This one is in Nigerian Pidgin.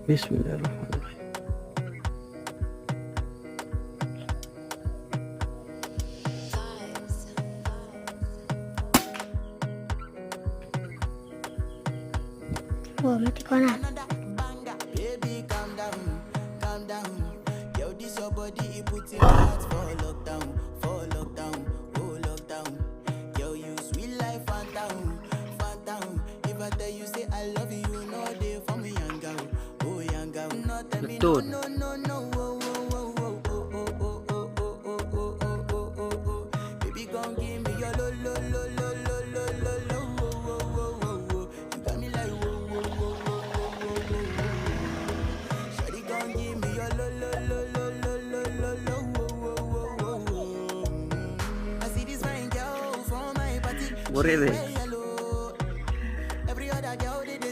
Bismillahirrahmanirrahim. Oh, mati kau nak? Baby, calm down, calm down. Yo, this your body, it puts in my heart for lockdown, oh lockdown. Yo, you sweet life, phantom, phantom. If I tell you say I love you, you know they for me young girl, oh young girl. No tell me no, Betul. no, no, no, oh, oh, oh, oh, oh, oh, oh, oh, oh, oh, oh, oh, oh. Baby, gon' give me your lo, lo, lo, lo, lo, lo, lo, lo, oh, oh, oh, oh, oh. You got me like whoa, whoa, whoa, whoa, whoa, whoa, whoa. Shawty gon' give me your lo, lo, lo, lo, lo, lo, lo, lo, oh, oh, oh, oh, oh. I see this fine girl from my party. Boleh deh. She wear